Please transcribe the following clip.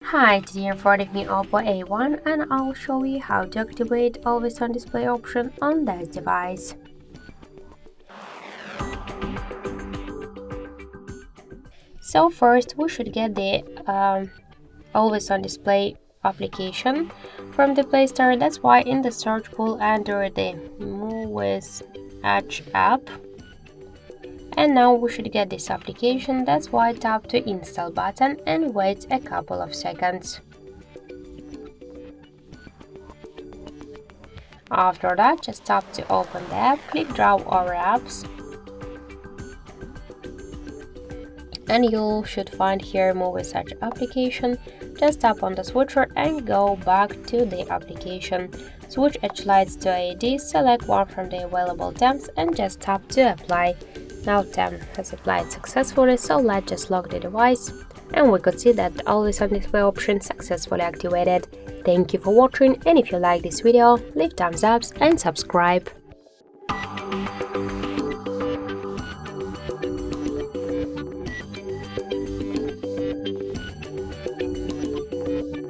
Hi, today I'm running the OPPO A1 and I'll show you how to activate Always On Display option on this device. So first we should get the Always On Display application from the Play Store. That's why in the search we'll enter the Muviz Edge app. And now we should get this application. That's why tap the install button and wait a couple of seconds. After that, just tap to open the app, click Draw Over Apps, and you should find here Muviz Edge application. Just tap on the switcher and go back to the application. Switch Edge lights to AD, select one from the available temps and just tap to apply. Now temp has applied successfully, so let's just lock the device, and we could see that the Always On Display option successfully activated. Thank you for watching, and if you like this video, leave thumbs up and subscribe.